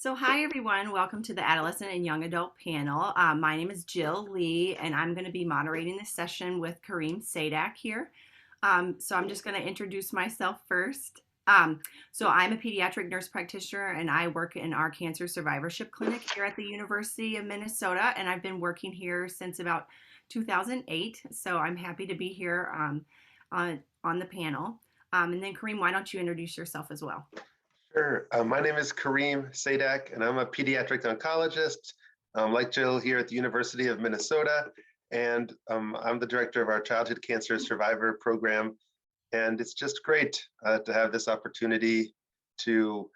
So, hi everyone. Welcome to the Adolescent and Young Adult panel. My name is Jill Lee, and I'm going to be moderating this session with Kareem Sadak here. So, I'm just going to introduce myself first. So, I'm a pediatric nurse practitioner, and I work in our cancer survivorship clinic here at the University of Minnesota, and I've been working here since about 2008. So, I'm happy to be here on the panel. And then, Kareem, why don't you introduce yourself as well? Sure. My name is Kareem Sadak, and I'm a pediatric oncologist, like Jill, here at the University of Minnesota. And I'm the director of our Childhood Cancer Survivor Program. And it's just great to have this opportunity to,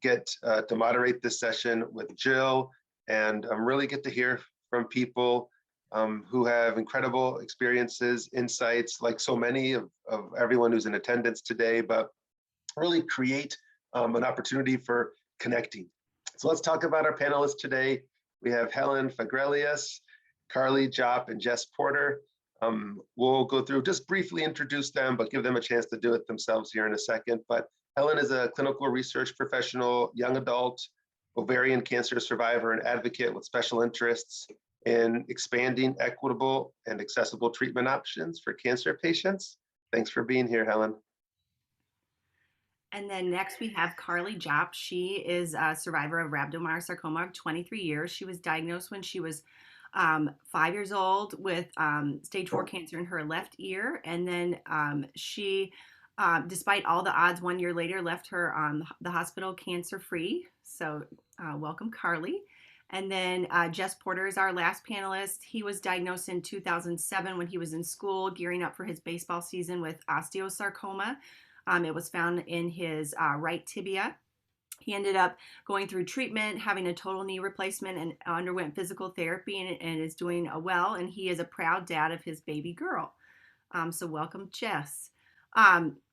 get to moderate this session with Jill, and really get to hear from people who have incredible experiences, insights, like so many of everyone who's in attendance today, but really create an opportunity for connecting. So let's talk about our panelists today. We have Helen Fagrelius, Carly Jopp, and Jess Porter. We'll go through, just briefly introduce them, but give them a chance to do it themselves here in a second. But Helen is a clinical research professional, young adult, ovarian cancer survivor, and advocate with special interests in expanding equitable and accessible treatment options for cancer patients. Thanks for being here, Helen. And then next we have Carly Jopp. She is a survivor of rhabdomyosarcoma of 23 years. She was diagnosed when she was 5 years old with stage 4 cancer in her left ear. And then she, despite all the odds, 1 year later left her the hospital cancer-free. So welcome, Carly. And then Jess Porter is our last panelist. He was diagnosed in 2007 when he was in school, gearing up for his baseball season with osteosarcoma. It was found in his right tibia. He ended up going through treatment, having a total knee replacement, and underwent physical therapy and is doing well. And he is a proud dad of his baby girl. So welcome, Jess.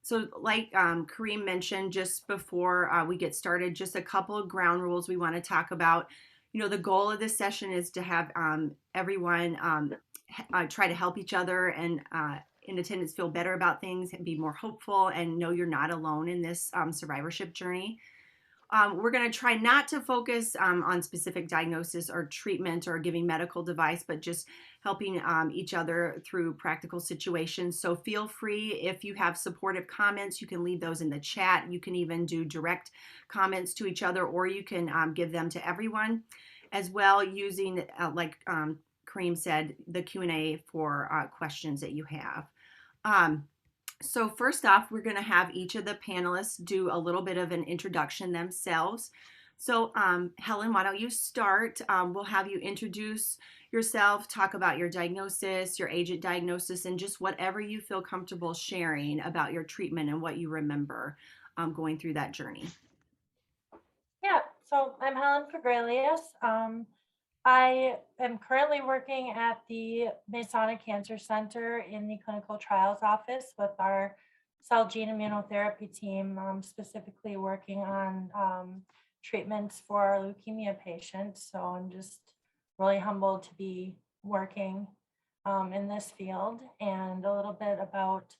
So like Kareem mentioned just before we get started, just a couple of ground rules we want to talk about. The goal of this session is to have everyone try to help each other and in attendance feel better about things and be more hopeful and know you're not alone in this survivorship journey. We're going to try not to focus on specific diagnosis or treatment or giving medical advice, but just helping each other through practical situations. So feel free, if you have supportive comments, you can leave those in the chat. You can even do direct comments to each other, or you can give them to everyone as well, using, like Kareem said, the Q&A for questions that you have. So first off, we're going to have each of the panelists do a little bit of an introduction themselves. So Helen, why don't you start? We'll have you introduce yourself, talk about your diagnosis, your age at diagnosis, and just whatever you feel comfortable sharing about your treatment and what you remember going through that journey. Yeah, so I'm Helen Fagrelius. I am currently working at the Masonic Cancer Center in the clinical trials office with our cell gene immunotherapy team, specifically working on treatments for our leukemia patients. So I'm just really humbled to be working in this field. And a little bit about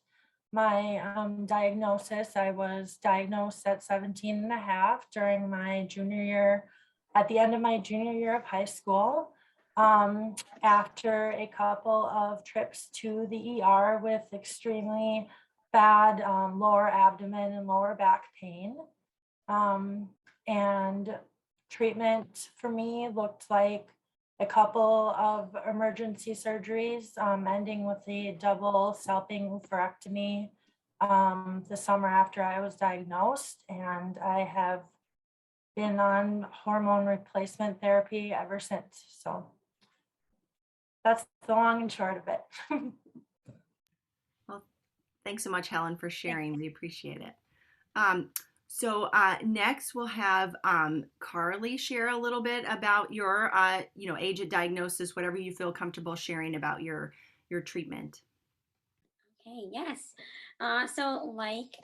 my diagnosis. I was diagnosed at 17 and a half during my junior year, at the end of my junior year of high school, after a couple of trips to the ER with extremely bad lower abdomen and lower back pain. And treatment for me looked like a couple of emergency surgeries, ending with the double salping oophorectomy the summer after I was diagnosed. And I have been on hormone replacement therapy ever since. So that's the long and short of it. Well, thanks so much, Helen, for sharing. We appreciate it. So next we'll have Carly share a little bit about your age at diagnosis, whatever you feel comfortable sharing about your treatment. Okay, yes. So like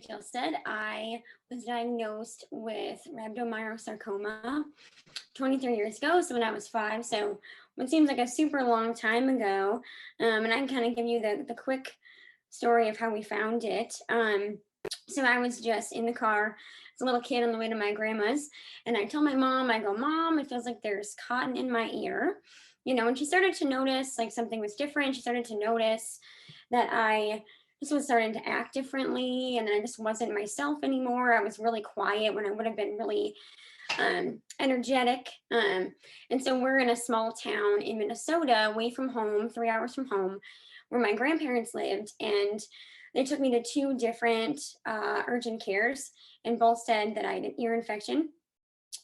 Jill said, I was diagnosed with rhabdomyosarcoma 23 years ago, so when I was 5, so what seems like a super long time ago. And I can kind of give you the quick story of how we found it. So I was just in the car a little kid on the way to my grandma's, and I told my mom, I go, Mom, it feels like there's cotton in my ear, and she started to notice like something was different. She started to notice that I just was starting to act differently, and I just wasn't myself anymore. I was really quiet when I would have been really energetic. And so we're in a small town in Minnesota, away from home, 3 hours from home, where my grandparents lived. And they took me to two different urgent cares, and both said that I had an ear infection.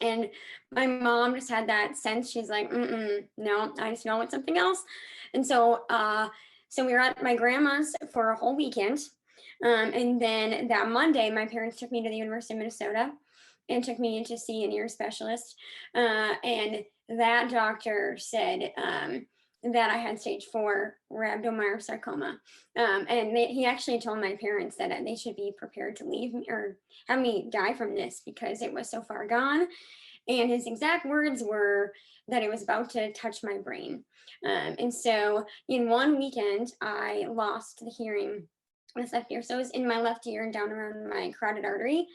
And my mom just had that sense. She's like, no, I just know it's something else. And so we were at my grandma's for a whole weekend. And then that Monday, my parents took me to the University of Minnesota and took me in to see an ear specialist. And that doctor said that I had stage 4 rhabdomyosarcoma. And he actually told my parents that they should be prepared to leave me or have me die from this because it was so far gone. And his exact words were that it was about to touch my brain. And so in one weekend, I lost the hearing in this left ear. So it was in my left ear and down around my carotid artery.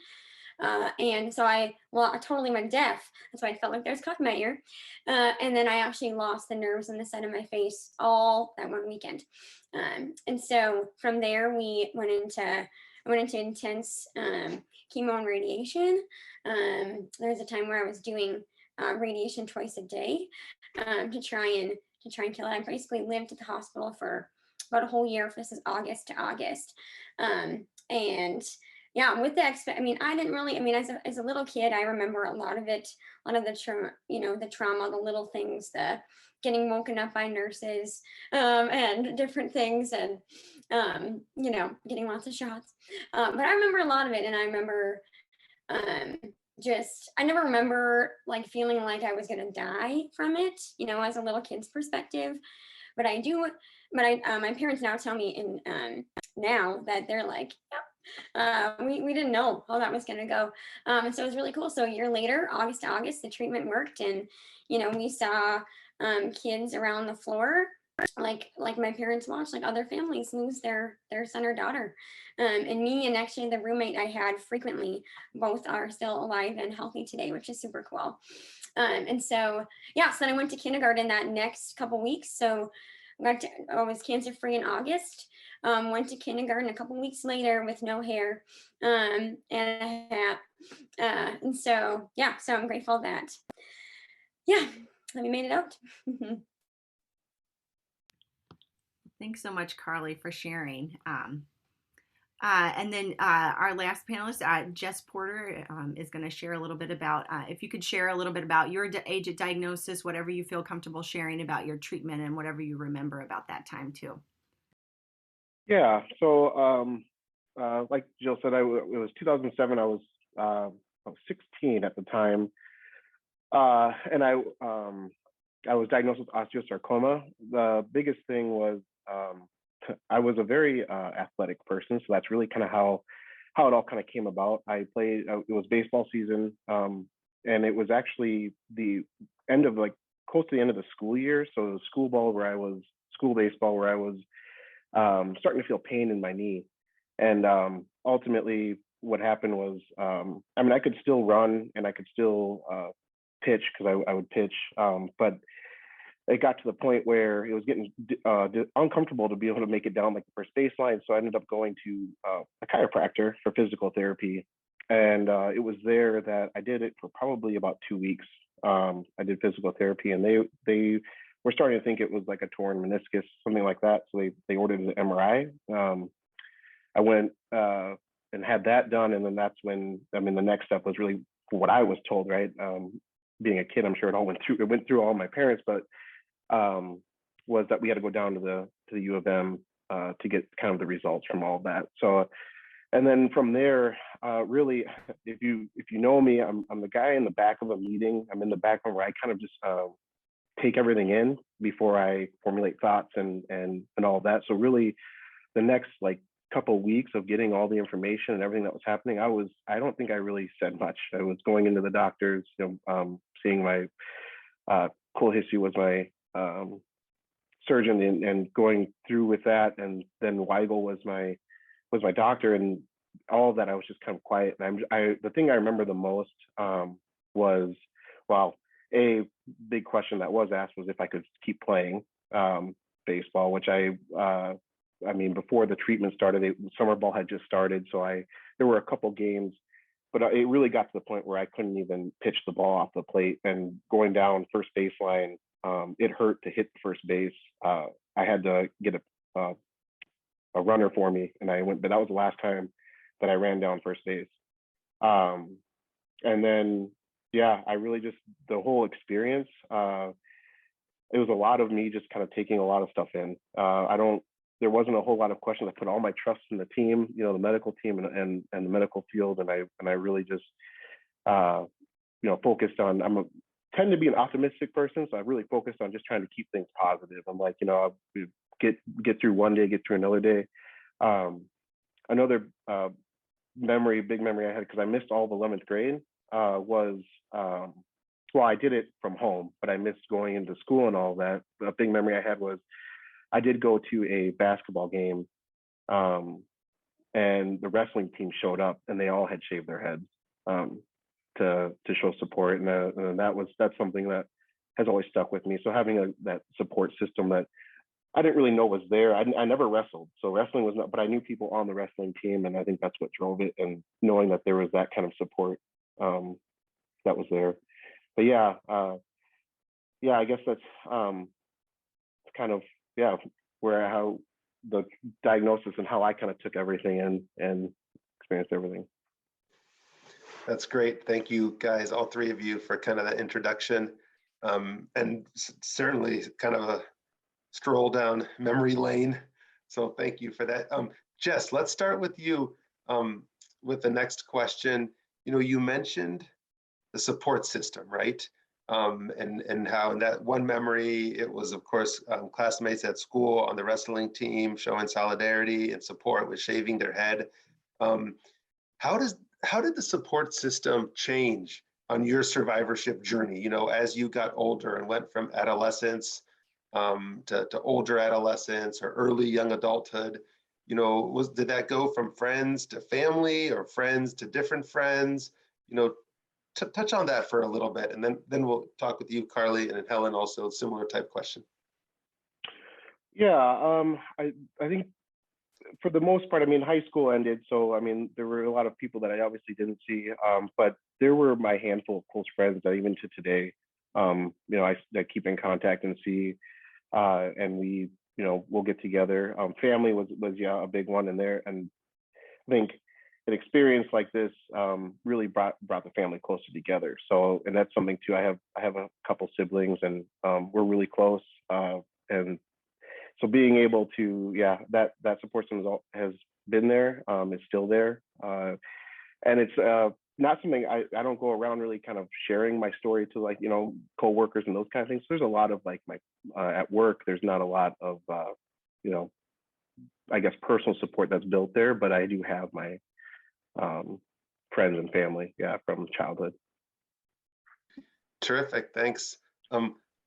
And so I totally went deaf. That's why I felt like there was cotton in my ear. And then I actually lost the nerves on the side of my face all that one weekend. And so from there, I went into intense chemo and radiation. There was a time where I was doing radiation twice a day to try and kill it. I basically lived at the hospital for about a whole year. This is August to August. And yeah, with the I mean, I didn't really, I mean, as a little kid, I remember a lot of it, a lot of the trauma, the trauma, the little things, the getting woken up by nurses and different things and, getting lots of shots. But I remember a lot of it. And I remember I never remember like feeling like I was going to die from it, as a little kid's perspective. But I do, my parents now tell me now that they're like, yep. We didn't know how that was going to go. And so it was really cool. So a year later, August to August, the treatment worked. And, we saw kids around the floor, like my parents watched, like other families lose their son or daughter. And me and actually the roommate I had frequently, both are still alive and healthy today, which is super cool. And so, yeah, so then I went to kindergarten that next couple weeks. So I was cancer free in August. Went to kindergarten a couple weeks later with no hair and a hat. And so, yeah, so I'm grateful that we made it out. Thanks so much, Carly, for sharing. And then our last panelist, Jess Porter, is going to share a little bit about, if you could share a little bit about your age at diagnosis, whatever you feel comfortable sharing about your treatment and whatever you remember about that time too. Yeah, so like Jill said, it was 2007. I was 16 at the time, and I was diagnosed with osteosarcoma. The biggest thing was I was a very athletic person, so that's really kind of how it all kind of came about. I played. It was baseball season, and it was actually the end of close to the end of the school year. So it was school baseball where I was starting to feel pain in my knee. And ultimately what happened was, I could still run and I could still pitch because I would pitch, but it got to the point where it was getting uncomfortable to be able to make it down like the first baseline. So I ended up going to a chiropractor for physical therapy. And it was there that I did it for probably about 2 weeks. I did physical therapy, and they were starting to think it was like a torn meniscus, something like that. So they ordered an MRI. I went and had that done. And then that's when, the next step was really what I was told, right? Being a kid, I'm sure it went through all my parents, but was that we had to go down to the U of M to get kind of the results from all of that. So, and then from there, really, if you know me, I'm the guy in the back of a meeting. I'm in the back where I kind of just take everything in before I formulate thoughts and all of that. So really, the next couple of weeks of getting all the information and everything that was happening, I don't think I really said much. I was going into the doctors, seeing my cool history was my surgeon and going through with that, and then Weigel was my doctor, and all of that, I was just kind of quiet. And the thing I remember the most was, well, a big question that was asked was if I could keep playing baseball, which I mean, before the treatment started, summer ball had just started. So there were a couple games, but it really got to the point where I couldn't even pitch the ball off the plate, and going down first baseline, it hurt to hit first base. I had to get a runner for me, and I went, but that was the last time that I ran down first base. And then, yeah, I really just, the whole experience, it was a lot of me just kind of taking a lot of stuff in. There wasn't a whole lot of questions. I put all my trust in the team, you know, the medical team and the medical field. And I really just, you know, focused on, tend to be an optimistic person. So I really focused on just trying to keep things positive. I'm like, you know, I'll get through one day, get through another day. Another big memory I had, because I missed all the 11th grade, was, well, I did it from home, but I missed going into school and all that. A big memory I had was I did go to a basketball game, and the wrestling team showed up, and they all had shaved their heads to show support, and that's something that has always stuck with me. So having that support system that I didn't really know was there. I never wrestled, so wrestling was not, but I knew people on the wrestling team, and I think that's what drove it. And knowing that there was that kind of support that was there. But yeah, I guess that's kind of, yeah, how the diagnosis and how I kind of took everything in and experienced everything. That's great. Thank you guys, all three of you, for kind of that introduction, and certainly kind of a stroll down memory lane. So thank you for that. Jess, let's start with you with the next question. You know, you mentioned the support system, right? And how in that one memory, it was, of course, classmates at school on the wrestling team showing solidarity and support with shaving their head. How did the support system change on your survivorship journey, you know, as you got older and went from adolescence to older adolescence or early young adulthood? You know, did that go from friends to family, or friends to different friends? You know, touch on that for a little bit, and then we'll talk with you, Carly, and Helen, also similar type question. Yeah, I think for the most part, I mean, high school ended, so I mean, there were a lot of people that I obviously didn't see, but there were my handful of close friends that even to today, you know, I keep in contact and see, and we, you know, we'll get together. Family was yeah, a big one in there, and I think an experience like this really brought the family closer together. So, and that's something too. I have a couple siblings, and we're really close. And so being able to, yeah, that support system has been there, is still there, and it's not something I don't go around really kind of sharing my story to, like, you know, coworkers and those kind of things. There's a lot of, like, my at work, there's not a lot of you know, I guess personal support that's built there, but I do have my friends and family, yeah, from childhood. Terrific, thanks.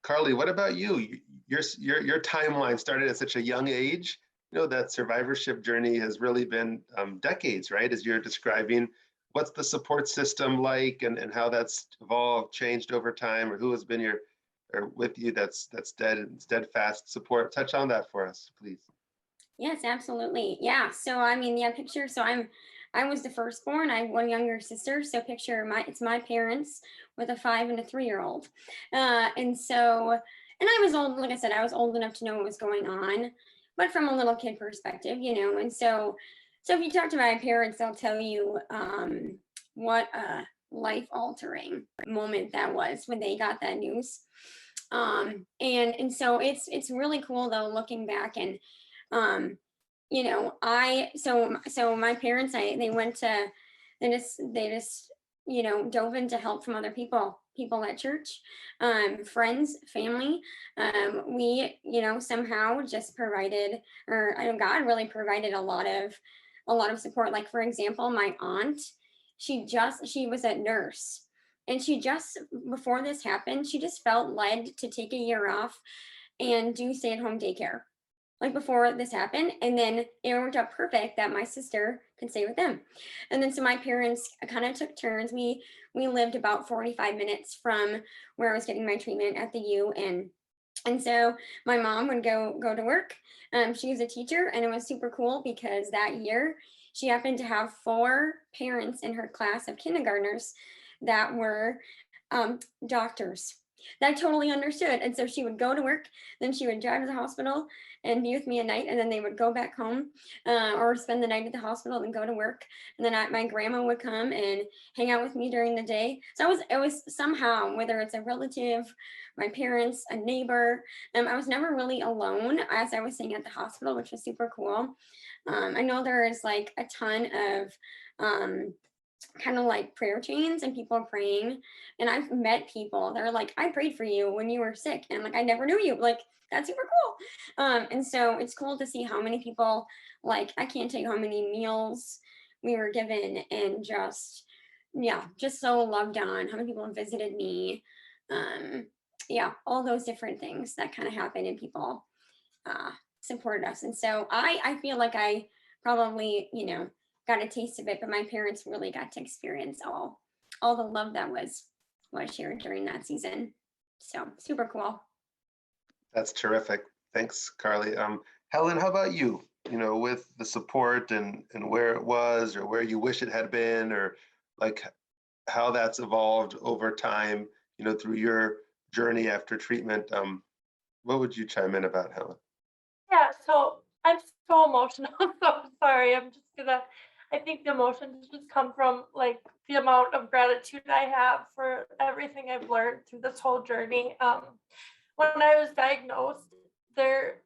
Carly, what about you? Your timeline started at such a young age. You know, that survivorship journey has really been decades, right? As you're describing, what's the support system like, and how that's evolved, changed over time, or who has been with you that's steadfast support? Touch on that for us, please. Yes, absolutely. Yeah. So I mean, yeah, picture. So I was the firstborn. I have one younger sister. So picture it's my parents with a 5 and a 3-year-old. And so, and I was old, like I said, I was old enough to know what was going on, but from a little kid perspective, you know. And so if you talk to my parents, they'll tell you what a life altering moment that was when they got that news. And so it's really cool though, looking back, and you know, so my parents, they went to, they just, you know, dove into help from other people at church, friends, family. We, you know, somehow just provided, or I know God really provided a lot of support. Like, for example, my aunt, she was a nurse, and she just, before this happened, she just felt led to take a year off and do stay-at-home daycare. like before this happened. And then it worked out perfect that my sister could stay with them. And then so my parents kind of took turns. We lived about 45 minutes from where I was getting my treatment at the U, and so my mom would go to work. She was a teacher, and it was super cool because that year she happened to have 4 parents in her class of kindergartners that were doctors that totally understood. And so she would go to work, then she would drive to the hospital and be with me at night, and then they would go back home or spend the night at the hospital and go to work. And then my grandma would come and hang out with me during the day. So it was somehow, whether it's a relative, my parents, a neighbor, I was never really alone as I was staying at the hospital, which was super cool. I know there is like a ton of kind of like prayer chains and people praying, and I've met people that are like, I prayed for you when you were sick, and like I never knew you, like that's super cool. And so it's cool to see how many people, like I can't tell you how many meals we were given, and just yeah, just so loved on, how many people have visited me. Yeah, all those different things that kind of happen, and people uh supported us. And so I feel like I probably, got a taste of it, but my parents really got to experience all the love that was shared during that season. So super cool. That's terrific. Thanks, Carly. Helen, how about you? With the support and where it was, or where you wish it had been, or like how that's evolved over time, through your journey after treatment. What would you chime in about, Helen? Yeah, so I'm so emotional. So sorry. I think the emotions just come from like the amount of gratitude I have for everything I've learned through this whole journey. When I was diagnosed, there,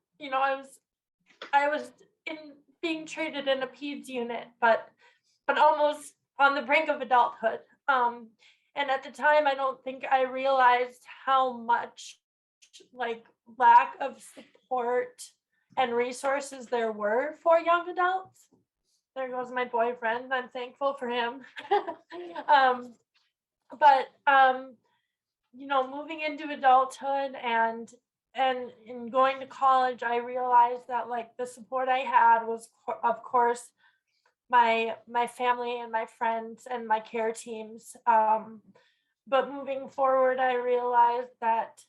I was in being treated in a peds unit, but almost on the brink of adulthood. And at the time, I don't think I realized how much like lack of support and resources there were for young adults. There goes my boyfriend. I'm thankful for him. um, but moving into adulthood and in going to college, I realized that like the support I had was, of course, my family and my friends and my care teams. But moving forward, I realized that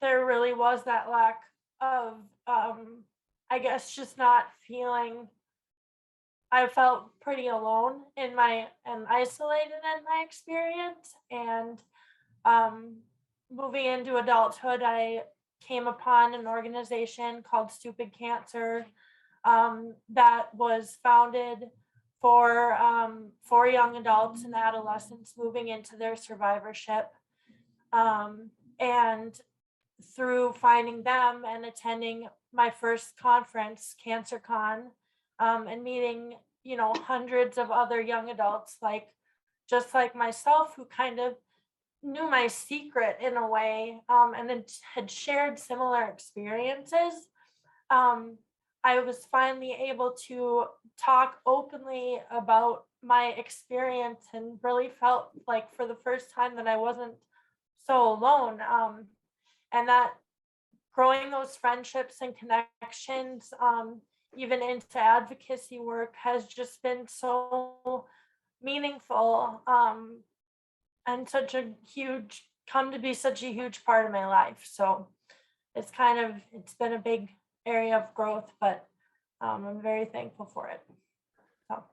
there really was that lack of, I guess, just not feeling. I felt pretty alone and isolated in my experience. And um, moving into adulthood, I came upon an organization called Stupid Cancer that was founded for young adults and adolescents moving into their survivorship. And through finding them and attending my first conference, CancerCon, and meeting, hundreds of other young adults, just like myself, who kind of knew my secret in a way, and then had shared similar experiences. Um, I was finally able to talk openly about my experience and really felt like for the first time that I wasn't so alone. And that growing those friendships and connections, even into advocacy work, has just been so meaningful, and come to be such a huge part of my life. So it's been a big area of growth, but I'm very thankful for it. So.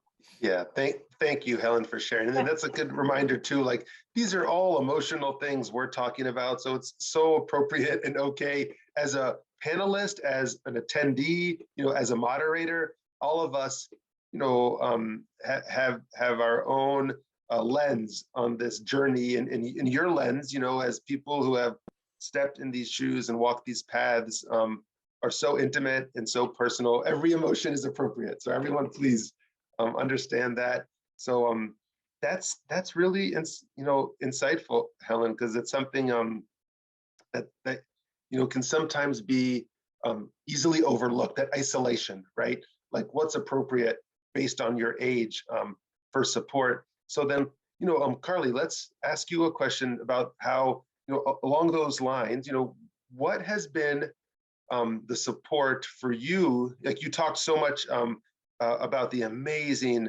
Yeah, thank you, Helen, for sharing. And that's a good reminder too. Like, these are all emotional things we're talking about, so it's so appropriate and okay as a panelist, as an attendee, as a moderator. All of us, have our own lens on this journey, and in your lens, as people who have stepped in these shoes and walked these paths, are so intimate and so personal. Every emotion is appropriate. So everyone, please understand that. So that's really insightful, Helen, because it's something that can sometimes be easily overlooked. That isolation, right? Like, what's appropriate based on your age for support. So then, Carly, let's ask you a question about how, along those lines, what has been the support for you. Like you talked so much about the amazing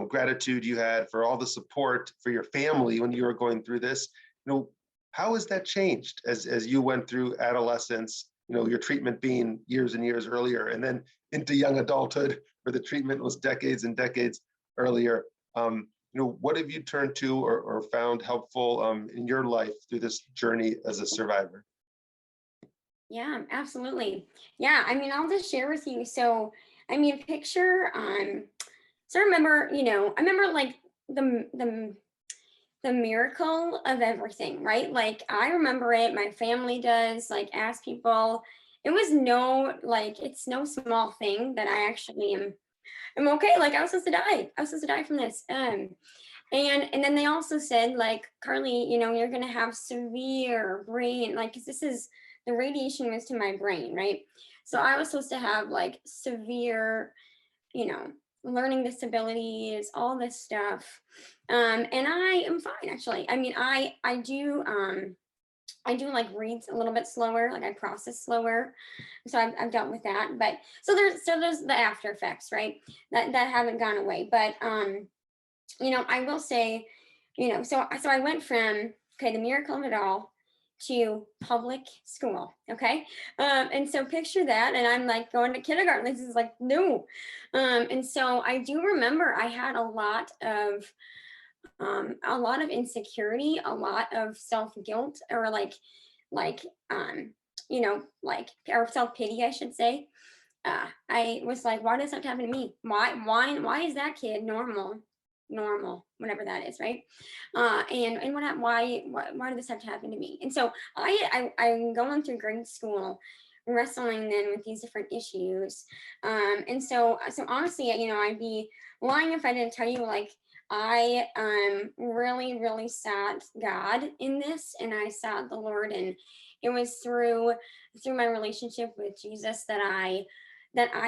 gratitude you had for all the support for your family when you were going through this. How has that changed as you went through adolescence, your treatment being years and years earlier, and then into young adulthood where the treatment was decades and decades earlier? What have you turned to or found helpful in your life through this journey as a survivor? Yeah, absolutely. Yeah, I mean, I'll just share with you. So, I mean, picture, so I remember, I remember like the miracle of everything, right? Like I remember it, my family does, like ask people. It was it's no small thing that I actually am okay. Like I was supposed to die. I was supposed to die from this. And then they also said, like, Carly, you're gonna have severe brain, like, 'cause this is the radiation was to my brain, right? So I was supposed to have like severe, you know, learning disabilities, all this stuff. And I am fine actually. I mean, I do like read a little bit slower, like I process slower. So I've dealt with that. But so there's the after effects, right? That haven't gone away. But I will say, so I went from okay, the miracle of it all to public school. Okay. And so picture that. And I'm like going to kindergarten. This is like no. And so I do remember I had a lot of insecurity, a lot of self-guilt, or or self-pity, I should say. I was like, why does that happen to me? Why is that kid normal, whatever that is, right? And why did this have to happen to me? And so I'm going through grade school, wrestling then with these different issues. And so honestly, I'd be lying if I didn't tell you, like, I really, really sought God in this, and I sought the Lord, and it was through my relationship with Jesus that I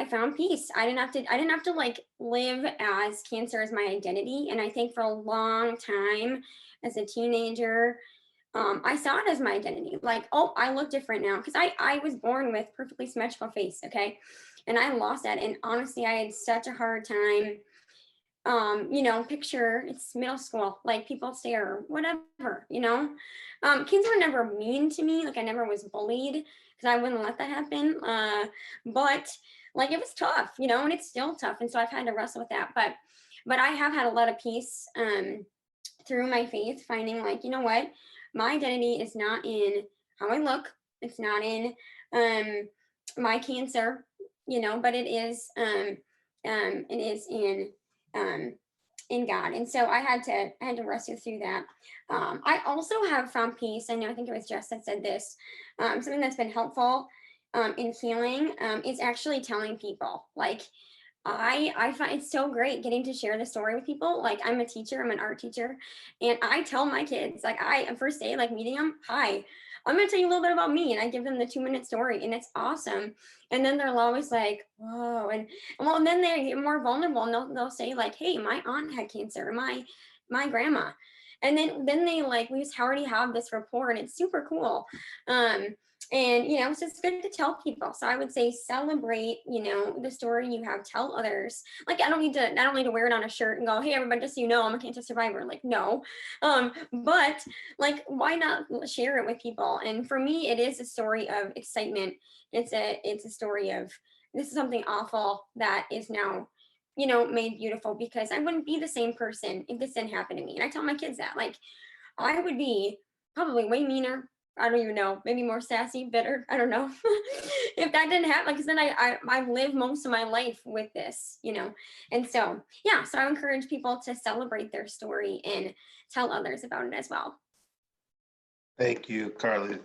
found peace. I didn't have to like live as cancer as my identity. And I think for a long time as a teenager, I saw it as my identity. Like, oh, I look different now because I was born with perfectly symmetrical face, okay, and I lost that. And honestly, I had such a hard time. Picture it's middle school, like people stare or whatever. Kids were never mean to me. Like I never was bullied because I wouldn't let that happen. But like it was tough, and it's still tough. And so I've had to wrestle with that. But I have had a lot of peace through my faith, finding like, you know what, my identity is not in how I look. It's not in my cancer, but it is in God. And so I had to wrestle through that. I also have found peace. I think it was Jess that said this. Something that's been helpful in healing is actually telling people. Like I find it's so great getting to share the story with people. Like I'm a teacher, I'm an art teacher, and I tell my kids, like first day, like meeting them, hi, I'm gonna tell you a little bit about me, and I give them the 2-minute story, and it's awesome. And then they're always like, whoa, and then they get more vulnerable, and they'll say like, hey, my aunt had cancer, my grandma, and then they like we just already have this rapport, and it's super cool. And it's just good to tell people. So I would say celebrate, the story you have, tell others. Like I don't need to wear it on a shirt and go, hey everybody, just so you know, I'm a cancer survivor. Like no. But like why not share it with people? And for me, it is a story of excitement. It's a story of this is something awful that is now made beautiful, because I wouldn't be the same person if this didn't happen to me. And I tell my kids that, like, I would be probably way meaner. I don't even know, maybe more sassy, bitter. I don't know if that didn't happen, because then I've lived most of my life with this, and so yeah. So I encourage people to celebrate their story and tell others about it as well. Thank you, Carly.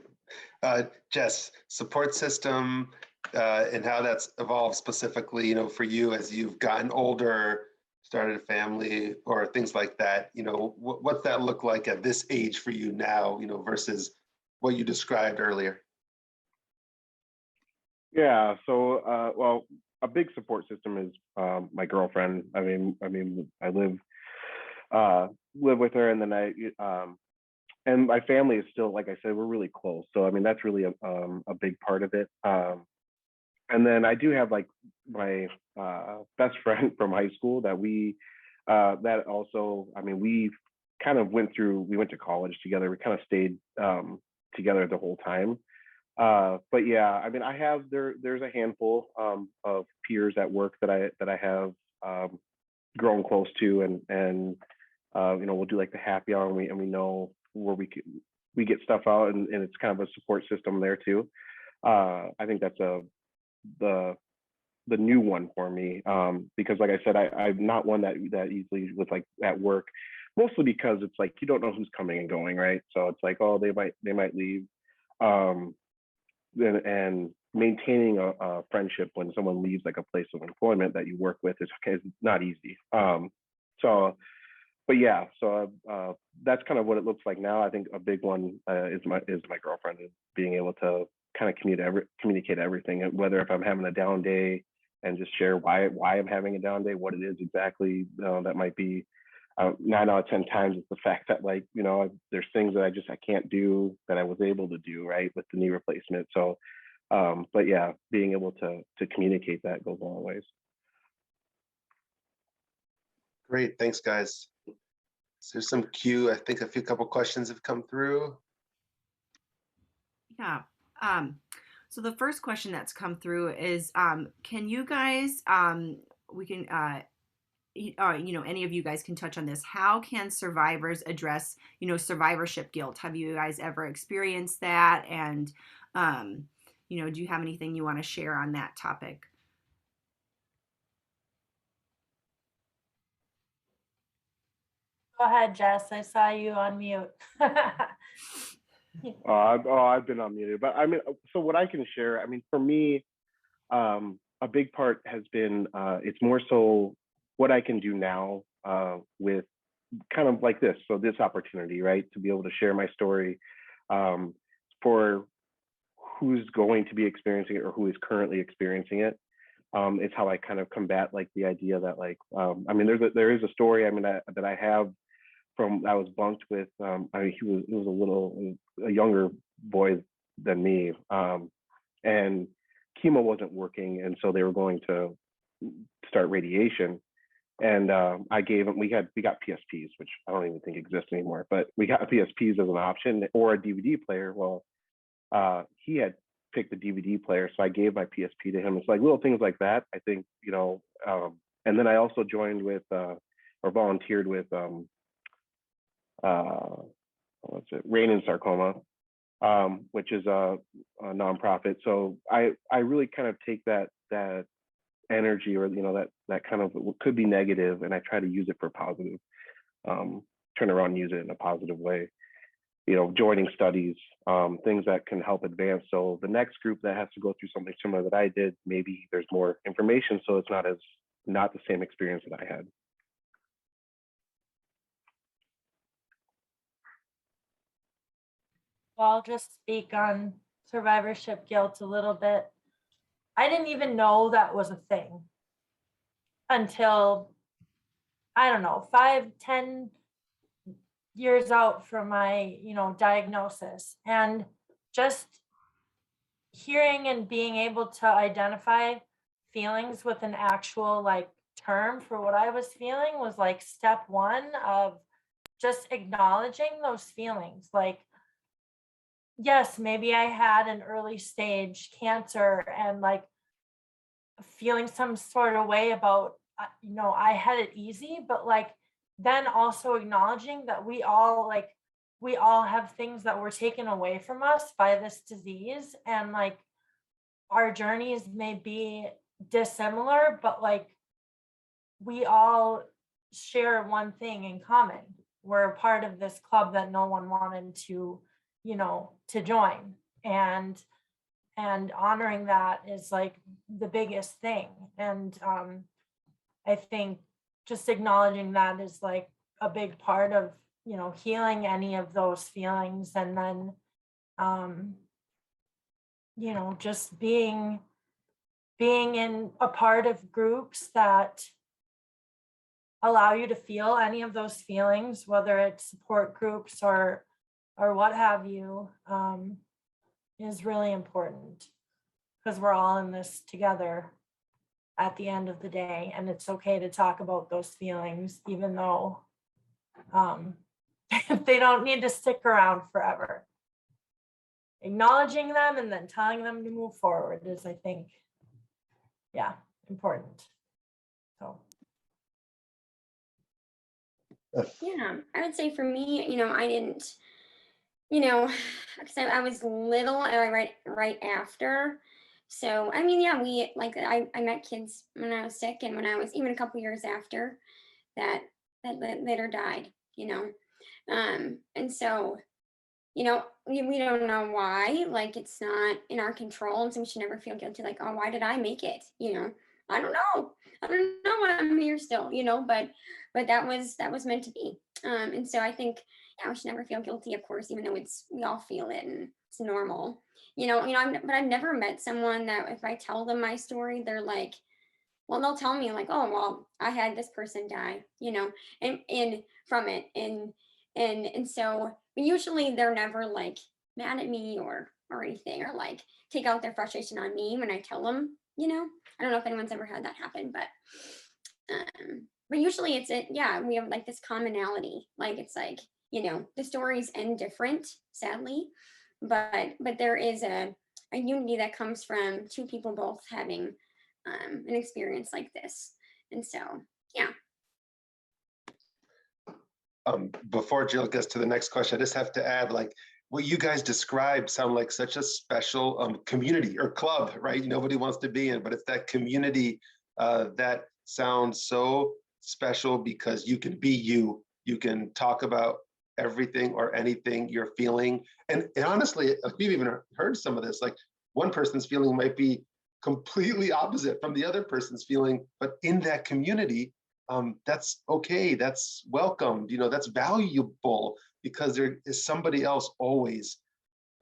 Jess, support system and how that's evolved specifically, for you as you've gotten older, started a family, or things like that. What's that look like at this age for you now, versus what you described earlier? Yeah. So, well, a big support system is my girlfriend. I mean, I live with her, and then and my family is still, like I said, we're really close. So, I mean, that's really a big part of it. And then I do have like my best friend from high school that that also, I mean, we kind of we went to college together. We kind of stayed together the whole time. But yeah, I mean, there's a handful of peers at work that I have grown close to, and we'll do like the happy hour, and we know where we get stuff out, and it's kind of a support system there too. I think that's the new one for me, because like I said, I'm not one that easily with like at work, mostly because it's like you don't know who's coming and going, right? So it's like, oh, they might leave. And maintaining a friendship when someone leaves like a place of employment that you work with is not easy. So, but yeah, so that's kind of what it looks like now. I think a big one is my girlfriend, and being able to kind of communicate everything, whether if I'm having a down day and just share why I'm having a down day, what it is exactly. That might be 9 out of 10 times it's the fact that like, there's things that I can't do that I was able to do, right, with the knee replacement. So but yeah, being able to communicate that goes a long ways. Great, thanks guys. So there's some queue. I think a couple questions have come through. Yeah. So the first question that's come through is, can you guys, we can, any of you guys can touch on this. How can survivors address, survivorship guilt? Have you guys ever experienced that? And, do you have anything you want to share on that topic? Go ahead, Jess. I saw you on mute. I've been unmuted, but I mean, so what I can share, I mean, for me, a big part has been, it's more so what I can do now with kind of like this. So this opportunity, right, to be able to share my story for who's going to be experiencing it or who is currently experiencing it. Is how I kind of combat like the idea that like, I mean, there is a story, I mean, that I have from, I was bunked with, I mean, he was a younger boy than me, and chemo wasn't working, and so they were going to start radiation, and I gave him, we got PSPs, which I don't even think exist anymore, but we got PSPs as an option, or a DVD player. Well, he had picked the DVD player, so I gave my PSP to him. It's like little things like that, I think, and then I also joined with or volunteered with what's it, Rain and Sarcoma, which is a nonprofit. So I really kind of take that energy, or that kind of could be negative, and I try to use it for positive. Turn around and use it in a positive way. Joining studies, things that can help advance. So the next group that has to go through something similar that I did, maybe there's more information, so it's not the same experience that I had. Well, I'll just speak on survivorship guilt a little bit. I didn't even know that was a thing until, I don't know, 5-10 years out from my, diagnosis. And just hearing and being able to identify feelings with an actual like term for what I was feeling was like step one of just acknowledging those feelings. Like, yes, maybe I had an early stage cancer and like feeling some sort of way about, I had it easy, but like then also acknowledging that we all have things that were taken away from us by this disease, and like our journeys may be dissimilar, but like we all share one thing in common. We're a part of this club that no one wanted to join, and honoring that is like the biggest thing. And I think just acknowledging that is like a big part of healing any of those feelings. And then just being in a part of groups that allow you to feel any of those feelings, whether it's support groups or what have you, is really important. because we're all in this together at the end of the day. And it's okay to talk about those feelings, even though they don't need to stick around forever. Acknowledging them and then telling them to move forward is, I think, yeah, important. So. Yeah, I would say for me, I didn't, because I was little and right after. So I mean, yeah, we like I met kids when I was sick and when I was even a couple years after that later died, and so we don't know why, like it's not in our control, and so we should never feel guilty, like, oh, why did I make it? I don't know. I don't know why I'm here still, but that was meant to be. And so I think, yeah, we should never feel guilty, of course, even though we all feel it and it's normal. But I've never met someone that if I tell them my story, they're like, well, they'll tell me like, oh, well, I had this person die, and from it, and so but usually they're never like mad at me or anything, or like take out their frustration on me when I tell them. I don't know if anyone's ever had that happen, but usually yeah, we have like this commonality, like it's like the stories end different, sadly, but there is a unity that comes from two people both having an experience like this. And so, yeah. Before Jill gets to the next question, I just have to add, like, what you guys described sound like such a special community or club, right? Nobody wants to be in, but it's that community that sounds so special because you can be you. You can talk about everything or anything you're feeling. And honestly, we've even heard some of this, like one person's feeling might be completely opposite from the other person's feeling, but in that community, that's okay, that's welcomed, that's valuable because there is somebody else always.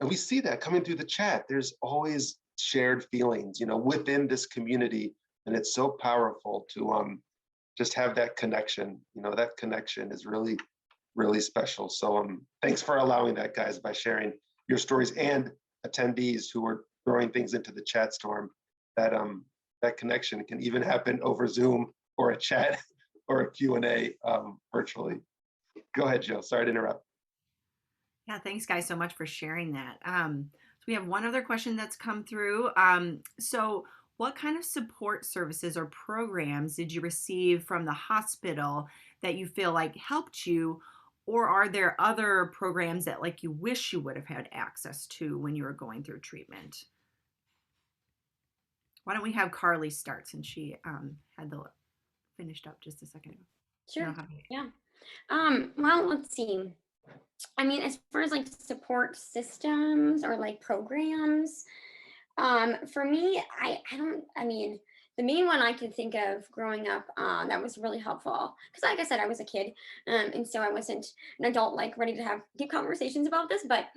And we see that coming through the chat. There's always shared feelings, within this community. And it's so powerful to just have that connection. That connection is really, really special. So thanks for allowing that, guys, by sharing your stories, and attendees who are throwing things into the chat storm. That connection can even happen over Zoom or a chat or a Q&A virtually. Go ahead, Jill. Sorry to interrupt. Yeah, thanks guys so much for sharing that. So we have one other question that's come through. So what kind of support services or programs did you receive from the hospital that you feel like helped you? Or are there other programs that like you wish you would have had access to when you were going through treatment? Why don't we have Carly start, since she had the finished up just a second ago. Sure. Yeah. Well, let's see. I mean, as far as like support systems or like programs, for me, I mean, the main one I could think of growing up that was really helpful, because like I said, I was a kid, and so I wasn't an adult like ready to have deep conversations about this, but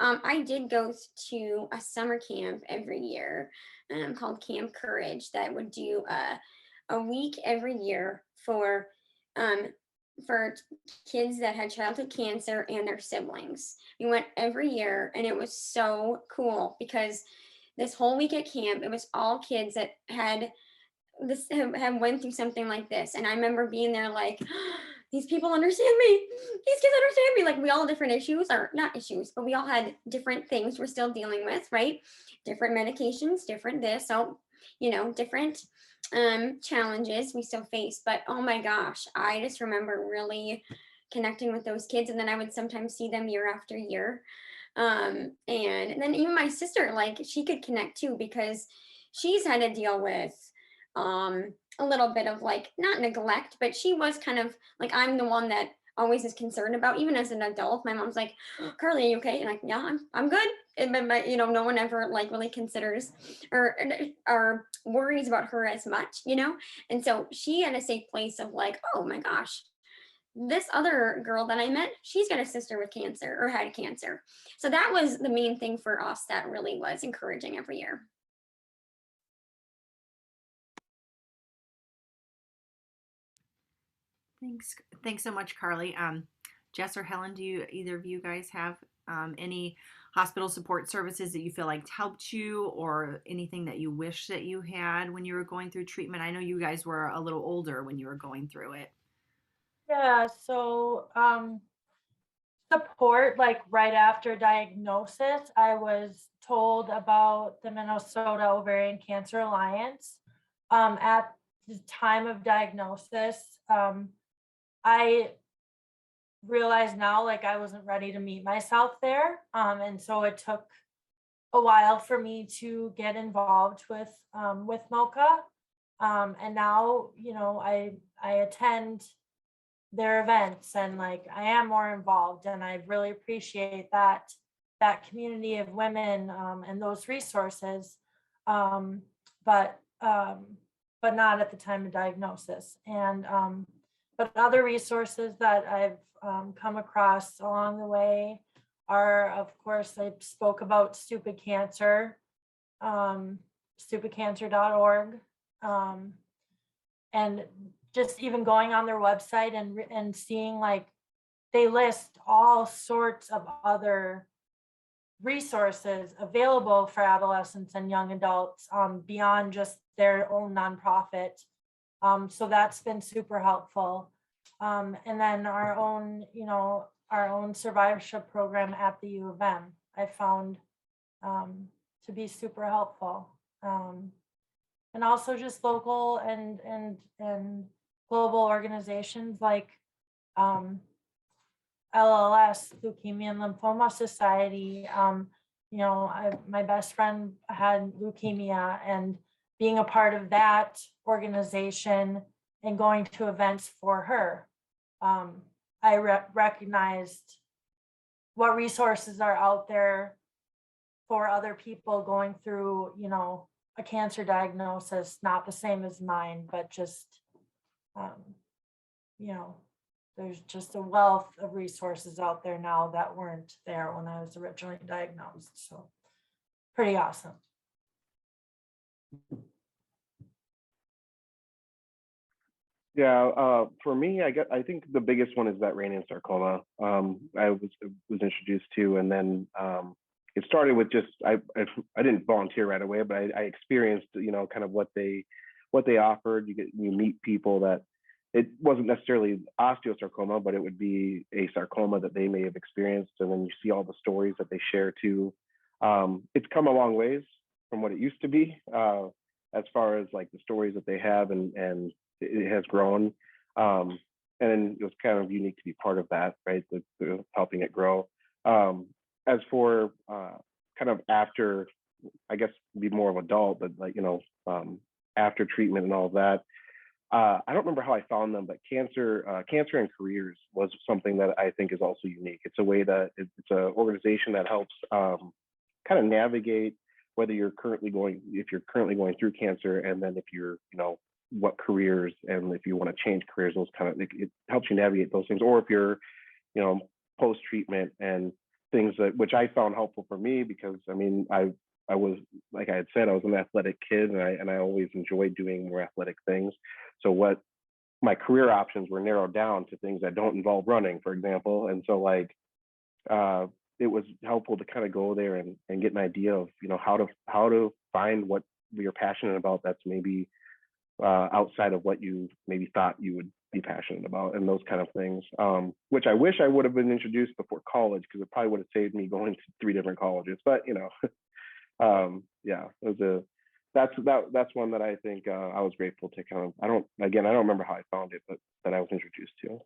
I did go to a summer camp every year called Camp Courage that would do a week every year um, for kids that had childhood cancer and their siblings. We went every year, and it was so cool because this whole week at camp, it was all kids that had went through something like this. And I remember being there like, these people understand me. These kids understand me. Like we all had different issues, or not issues, but we all had different things we're still dealing with, right? Different medications, different this. So, different challenges we still face. But oh my gosh, I just remember really connecting with those kids. And then I would sometimes see them year after year. And then even my sister, like she could connect too, because she's had to deal with a little bit of like not neglect, but she was kind of like, I'm the one that always is concerned about, even as an adult. My mom's like, Carly, are you okay? And like, yeah, I'm good. But no one ever like really considers or worries about her as much, and so she had a safe place of like, oh my gosh, this other girl that I met, she's got a sister with cancer or had cancer. So that was the main thing for us that really was encouraging every year. Thanks so much, Carly. Jess or Helen, do either of you guys have Any hospital support services that you feel like helped you, or anything that you wish that you had when you were going through treatment? I know you guys were a little older when you were going through it. Yeah, so support, like right after diagnosis, I was told about the Minnesota Ovarian Cancer Alliance. At the time of diagnosis, I realized now like I wasn't ready to meet myself there. And so it took a while for me to get involved with MOCA. And now, you know, I attend their events and like I am more involved, and I really appreciate that community of women and those resources. Um, but but not at the time of diagnosis. And but other resources that I've come across along the way are, of course, I spoke about Stupid Cancer, stupidcancer.org, and just even going on their website and seeing like they list all sorts of other resources available for adolescents and young adults beyond just their own nonprofit. So that's been super helpful. And then our own, you know, our own survivorship program at the U of M, I found to be super helpful. And also just local and global organizations like LLS, Leukemia and Lymphoma Society. You know, my best friend had leukemia, and being a part of that organization and going to events for her, I recognized what resources are out there for other people going through, you know, a cancer diagnosis, not the same as mine, but just, you know, there's just a wealth of resources out there now that weren't there when I was originally diagnosed. So pretty awesome. Yeah, for me, I think the biggest one is that Ranian sarcoma. I was introduced to, and then it started with just I didn't volunteer right away, but I experienced, you know, kind of what they offered. You meet people that it wasn't necessarily osteosarcoma, but it would be a sarcoma that they may have experienced, and then you see all the stories that they share too. It's come a long ways from what it used to be, as far as like the stories that they have, and it has grown. And it was kind of unique to be part of that, right? The helping it grow. As for kind of after, I guess be more of adult, but like, you know, after treatment and all of that, I don't remember how I found them, but cancer and careers was something that I think is also unique. It's a way that it's an organization that helps kind of navigate whether if you're currently going through cancer, and then if you're, you know, what careers, and if you want to change careers, those kind of, it helps you navigate those things. Or if you're, you know, post treatment and things which I found helpful for me, because I mean, I was, like I had said, I was an athletic kid, and I always enjoyed doing more athletic things. So what my career options were narrowed down to things that don't involve running, for example. And so like it was helpful to kind of go there and get an idea of, you know, how to find what you're passionate about that's maybe outside of what you maybe thought you would be passionate about, and those kind of things, which I wish I would have been introduced before college, because it probably would have saved me going to 3 different colleges. But you know, yeah, it was that's one that I think I was grateful to kind of, I don't remember how I found it, but that I was introduced to.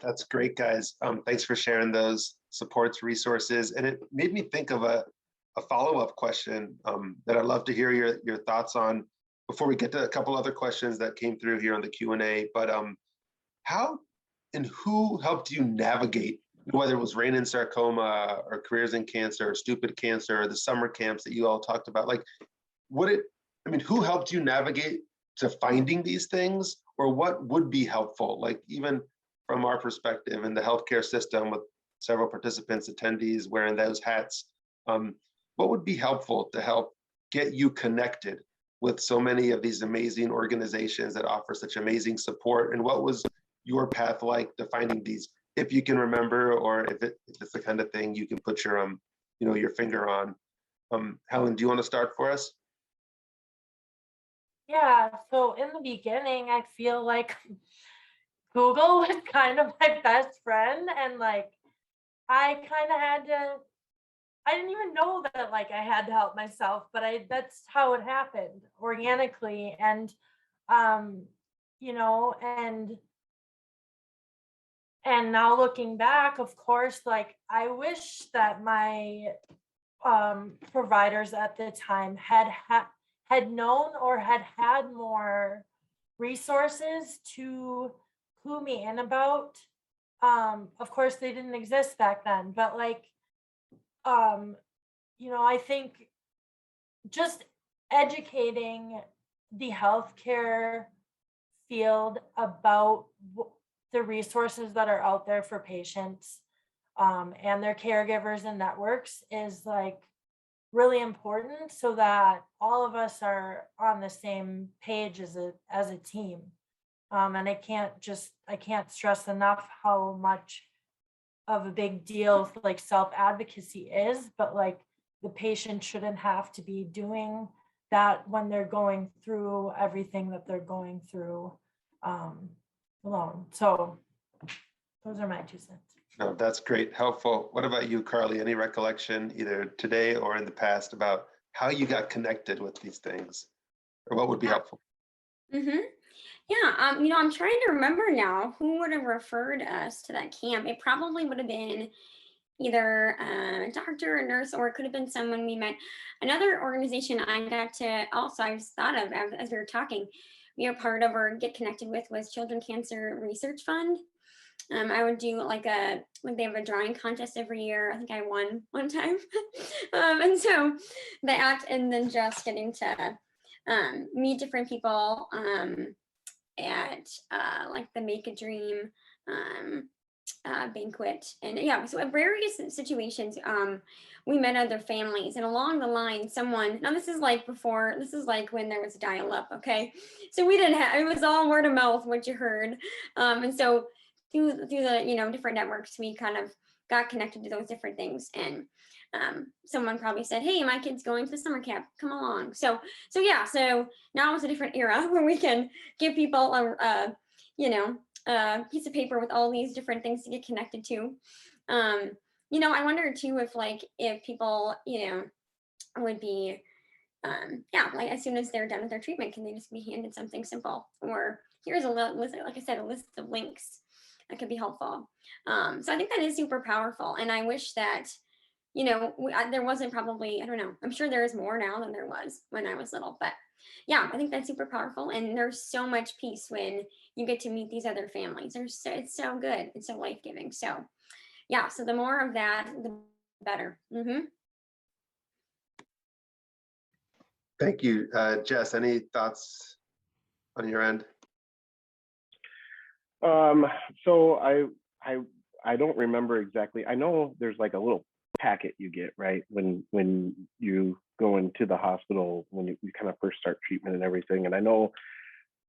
That's great, guys. Thanks for sharing those supports, resources. And it made me think of a follow-up question that I'd love to hear your thoughts on before we get to a couple other questions that came through here on the Q&A. But how and who helped you navigate, whether it was Ranian sarcoma or careers in cancer or stupid cancer or the summer camps that you all talked about? Like, who helped you navigate to finding these things, or what would be helpful? Like, even from our perspective in the healthcare system, with several participants, attendees wearing those hats, what would be helpful to help get you connected with so many of these amazing organizations that offer such amazing support? And what was your path like to finding these if you can remember, or if it's the kind of thing you can put your your finger on. Helen, do you want to start for us? Yeah, so in the beginning, I feel like Google was kind of my best friend, and like I kind of had to, I didn't even know that like I had to help myself, but that's how it happened organically. And um, you know, and now looking back, of course, like I wish that my providers at the time had known or had more resources to clue me in about. Of course, they didn't exist back then, but like, um, I think just educating the healthcare field about the resources that are out there for patients, and their caregivers and networks is like really important, so that all of us are on the same page as a team. And I can't stress enough how much of a big deal like self advocacy is, but like the patient shouldn't have to be doing that when they're going through everything that they're going through, um, alone. So those are my 2 cents. No, that's great, helpful. What about you, Carly? Any recollection, either today or in the past, about how you got connected with these things, or what would be helpful? Mm-hmm. Yeah, I'm trying to remember now who would have referred us to that camp. It probably would have been either a doctor, a nurse, or it could have been someone we met. Another organization I got to also, I just thought of as we were talking, we were part of or get connected with was Children Cancer Research Fund. I would do like they have a drawing contest every year. I think I won one time. And so that, and then just getting to meet different people at like the Make a Dream banquet. And yeah, so at various situations, we met other families, and along the line, someone, now this is like when there was dial up, okay? So we didn't have, it was all word of mouth, what you heard. And so through the, different networks, we kind of got connected to those different things. And someone probably said, hey, my kid's going to the summer camp, come along. So yeah, so now it's a different era where we can give people a piece of paper with all these different things to get connected to. I wonder too if people, would be like as soon as they're done with their treatment, can they just be handed something simple? Or here's a list, like I said, a list of links that could be helpful. So I think that is super powerful. And I wish that, there wasn't probably, I don't know, I'm sure there is more now than there was when I was little, but yeah, I think that's super powerful. And there's so much peace when you get to meet these other families. It's so good. It's so life-giving. So yeah, so the more of that, the better. Mm-hmm. Thank you. Jess, any thoughts on your end? So I don't remember exactly. I know there's like a little packet you get, right, when you go into the hospital, when you kind of first start treatment and everything. And I know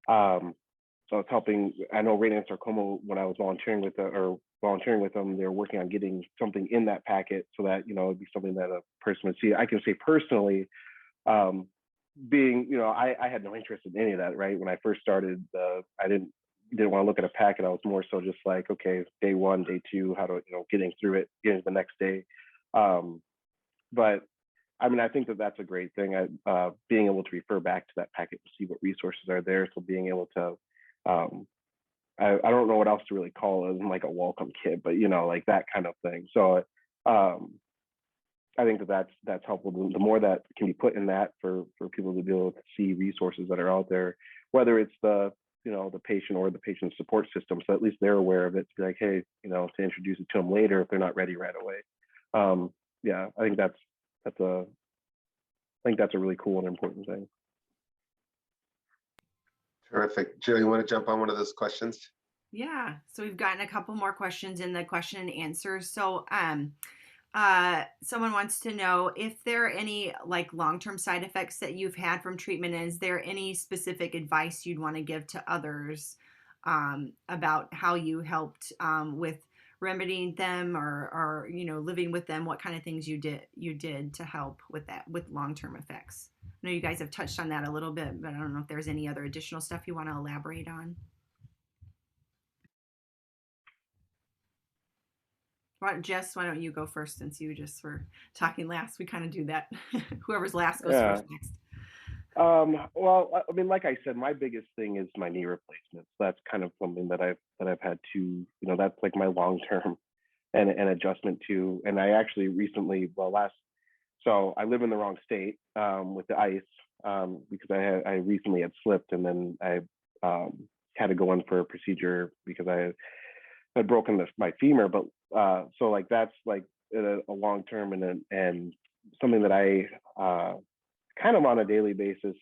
so it's helping. I know Radiant Sarcoma, when I was volunteering with them, they're working on getting something in that packet so that it'd be something that a person would see. I can say personally, being I had no interest in any of that, right? When I first started, I didn't want to look at a packet. I was more so just like, okay, day one, day two, how to getting through it, getting to the next day. But I mean, I think that's a great thing. Being able to refer back to that packet to see what resources are there. So being able to, I don't know what else to really call it, like a welcome kit, but like that kind of thing. So I think that's helpful. The more that can be put in that for people to be able to see resources that are out there, whether it's the patient or the patient support system, so at least they're aware of it, to be like, hey, to introduce it to them later if they're not ready right away. Yeah, I think that's a really cool and important thing. Terrific. Jill, you want to jump on one of those questions? Yeah, so we've gotten a couple more questions in the question and answers. So someone wants to know if there are any like long-term side effects that you've had from treatment, and is there any specific advice you'd want to give to others about how you helped with remedying them or living with them, what kind of things you did to help with that, with long-term effects. I know you guys have touched on that a little bit, but I don't know if there's any other additional stuff you want to elaborate on. Jess, why don't you go first, since you just were talking last? We kind of do that. Whoever's last goes Yeah. first next. Well, I mean, like I said, my biggest thing is my knee replacements. That's kind of something that I've had to, that's like my long term and an adjustment to. And I actually recently, so I live in the wrong state with the ice because I recently had slipped, and then I had to go in for a procedure because I had broken my femur. But so like that's like a long term and something that I kind of on a daily basis,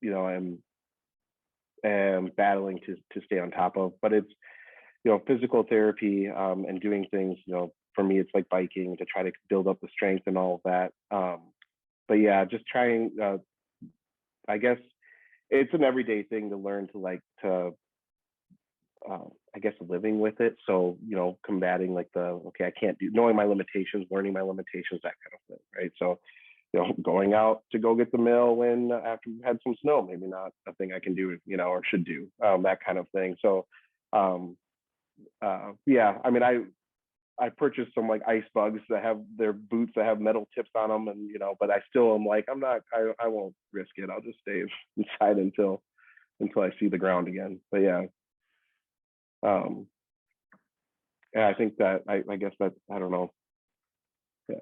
I'm battling to stay on top of. But it's physical therapy and doing things. For me, it's like biking to try to build up the strength and all of that. But yeah, just trying. I guess it's an everyday thing to learn to I guess living with it. So combating like I can't do, knowing my limitations, learning my limitations, that kind of thing, right? So going out to go get the mail when after we've had some snow, maybe not a thing I can do, or should do, that kind of thing. So yeah, I mean, I purchased some like ice bugs that have their boots that have metal tips on them, and but I still am like, I won't risk it. I'll just stay inside until I see the ground again. But yeah, yeah, I think that I guess that, I don't know. Yeah.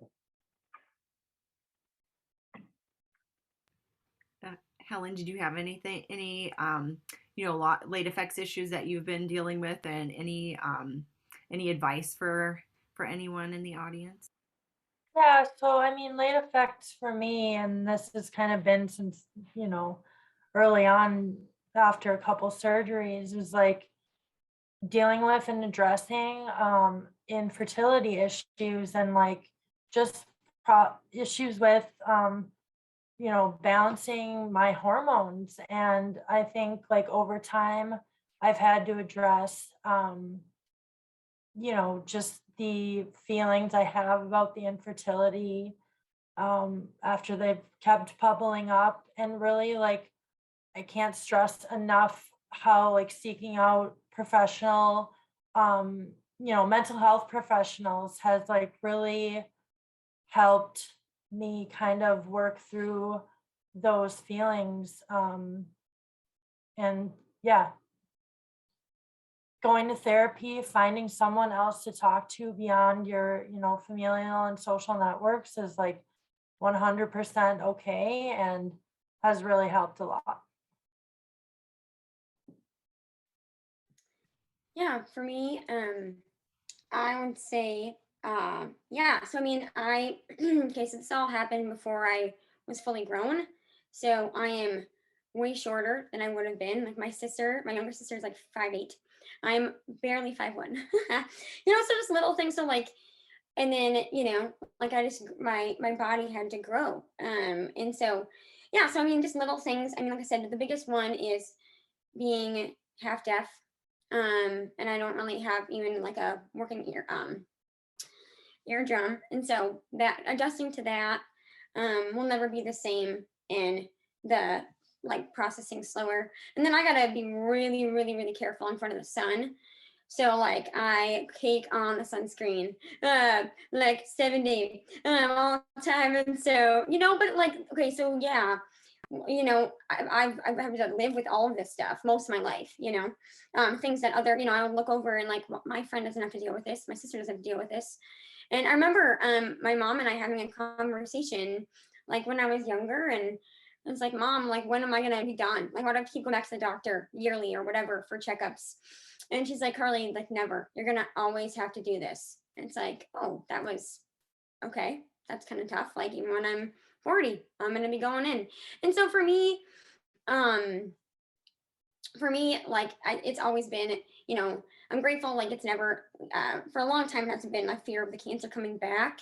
Helen, did you have any late effects issues that you've been dealing with, and any advice for anyone in the audience? Yeah, so I mean, late effects for me, and this has kind of been since, early on after a couple surgeries, was like dealing with and addressing infertility issues, and like just issues with balancing my hormones. And I think like over time I've had to address just the feelings I have about the infertility after they've kept bubbling up. And really, like, I can't stress enough how like seeking out professional mental health professionals has like really helped me kind of work through those feelings. And yeah, going to therapy, finding someone else to talk to beyond your, familial and social networks is like 100% okay, and has really helped a lot. Yeah, for me, I would say, yeah. So I mean, okay, so this all happened before I was fully grown. So I am way shorter than I would have been. Like my younger sister is like 5'8". I'm barely 5'1". So just little things. So like, and then, like my body had to grow. And so, yeah, so I mean, just little things. I mean, like I said, the biggest one is being half deaf. And I don't really have even like a working eardrum. And so that adjusting to that will never be the same, and the like processing slower. And then I gotta be really, really, really careful in front of the sun. So like I cake on the sunscreen, like 7 days all the time. And so, but like, okay, so yeah, I've had to live with all of this stuff most of my life, things that I would look over and like, well, my friend doesn't have to deal with this. My sister doesn't have to deal with this. And I remember my mom and I having a conversation like when I was younger, and I was like, Mom, like, when am I going to be done? Like, why do I keep going back to the doctor yearly or whatever for checkups? And she's like, Carly, like, never. You're going to always have to do this. And it's like, oh, that was okay. That's kind of tough. Like, even when I'm 40, I'm going to be going in. And so for me, like, it's always been, I'm grateful. Like, it's never, for a long time, it hasn't been a fear of the cancer coming back,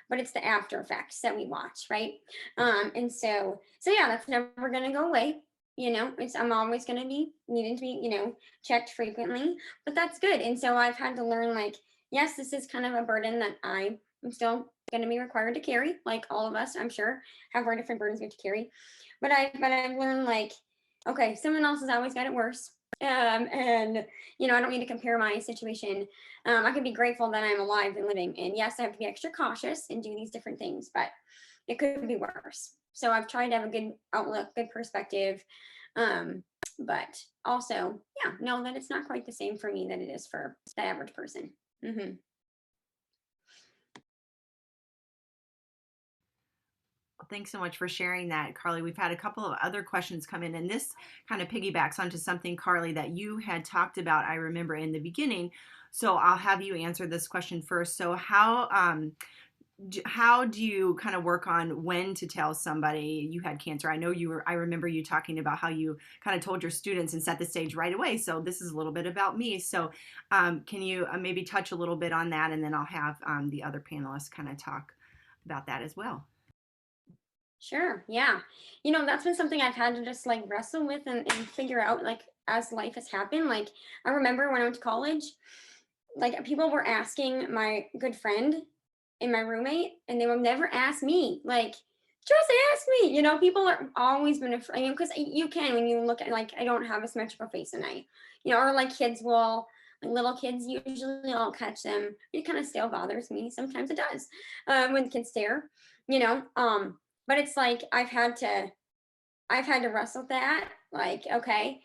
but it's the after effects that we watch, right? And so yeah, that's never going to go away. I'm always going to be needing to be, checked frequently, but that's good. And so I've had to learn, like, yes, this is kind of a burden that I am still going to be required to carry, like all of us, I'm sure, have our different burdens we have to carry. But I've learned, like, okay, someone else has always got it worse. And I don't need to compare my situation. I can be grateful that I'm alive and living. And yes, I have to be extra cautious and do these different things, but it could be worse. So I've tried to have a good outlook, good perspective. But also, yeah, know that it's not quite the same for me that it is for the average person. Mm-hmm. Thanks so much for sharing that, Carly. We've had a couple of other questions come in, and this kind of piggybacks onto something, Carly, that you had talked about, I remember, in the beginning. So I'll have you answer this question first. So how do you kind of work on when to tell somebody you had cancer? I remember you talking about how you kind of told your students and set the stage right away. So this is a little bit about me. So can you maybe touch a little bit on that, and then I'll have the other panelists kind of talk about that as well. Sure. Yeah. That's been something I've had to just like wrestle with and figure out, like, as life has happened. Like, I remember when I went to college, like, people were asking my good friend and my roommate, and they would never ask me. Like, just ask me. People are always been afraid, because you can, when you look at, like, I don't have a symmetrical face, and or like kids will, like little kids, usually I'll catch them. It kind of still bothers me. Sometimes it does, when kids stare, you know. But it's like I've had to wrestle with that. Like, okay,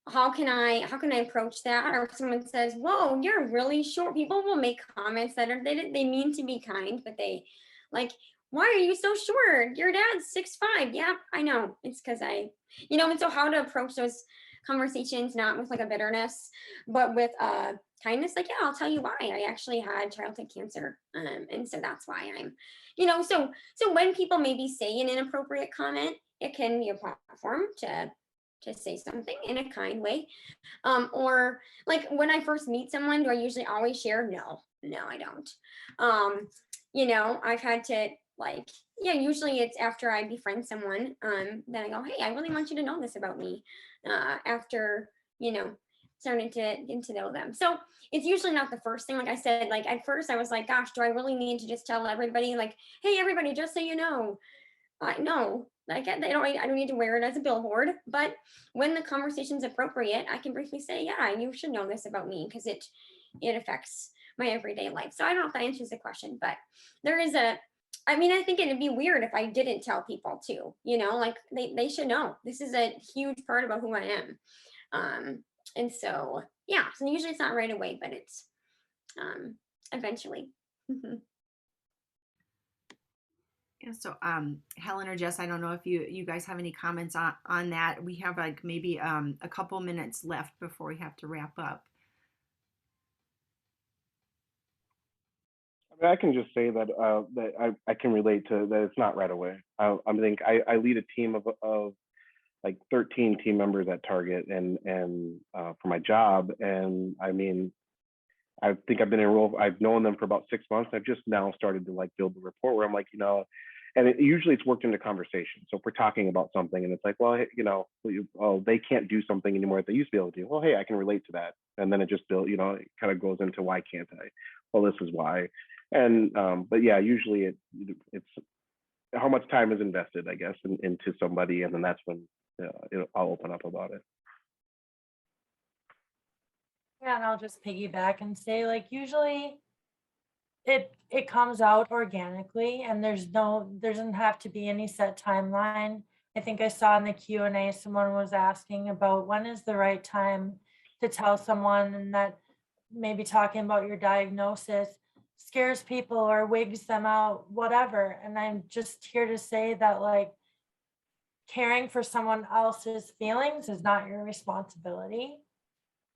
how can I approach that? Or if someone says, "Whoa, you're really short," people will make comments that they mean to be kind, but they, like, "Why are you so short? Your dad's 6'5". Yeah, I know. It's because and so how to approach those conversations, not with like a bitterness, but with kindness. Like, yeah, I'll tell you why. I actually had childhood cancer, and so that's why so when people maybe say an inappropriate comment, it can be a platform to say something in a kind way. Or like, when I first meet someone, do I usually always share? No, no, I don't. I've had to, like, yeah, usually it's after I befriend someone, then I go, hey, I really want you to know this about me, after, starting to get to know them. So it's usually not the first thing. Like I said, like, at first I was like, gosh, do I really need to just tell everybody, like, hey, everybody, just so you know, no, like, I don't need to wear it as a billboard. But when the conversation's appropriate, I can briefly say, yeah, you should know this about me, because it affects my everyday life. So I don't know if that answers the question, but there is I think it'd be weird if I didn't tell people too, like, they should know this is a huge part about who I am. And so, yeah, so usually it's not right away, but it's eventually. Yeah, so Helen or Jess, I don't know if you guys have any comments on that. We have like maybe a couple minutes left before we have to wrap up. I can just say that I can relate to that. It's not right away. I think I lead a team of like 13 team members at Target, and for my job, and I mean, I think I've been enrolled. I've known them for about 6 months. I've just now started to like build the rapport where I'm like, and usually it's worked into conversation. So if we're talking about something and it's like, well, they can't do something anymore that they used to be able to do. Well, hey, I can relate to that. And then it just builds, it kind of goes into, why can't I? Well, this is why. And but yeah, usually it's how much time is invested, I guess, into somebody, and then that's when I'll open up about it. Yeah, and I'll just piggyback and say, like, usually it comes out organically, and there doesn't have to be any set timeline. I think I saw in the Q&A someone was asking about when is the right time to tell someone, and that maybe talking about your diagnosis scares people or wigs them out, whatever. And I'm just here to say that, like, caring for someone else's feelings is not your responsibility.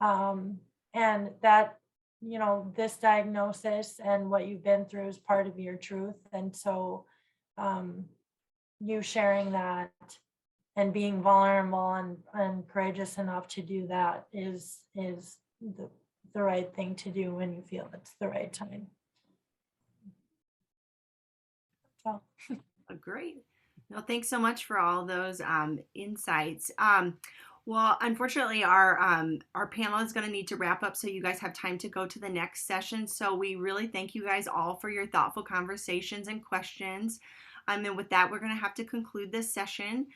And that, this diagnosis and what you've been through is part of your truth. And so you sharing that and being vulnerable and courageous enough to do that is the right thing to do when you feel it's the right time. So. Great. No, thanks so much for all those insights. Well, unfortunately, our panel is going to need to wrap up, so you guys have time to go to the next session. So we really thank you guys all for your thoughtful conversations and questions. And with that, we're going to have to conclude this session.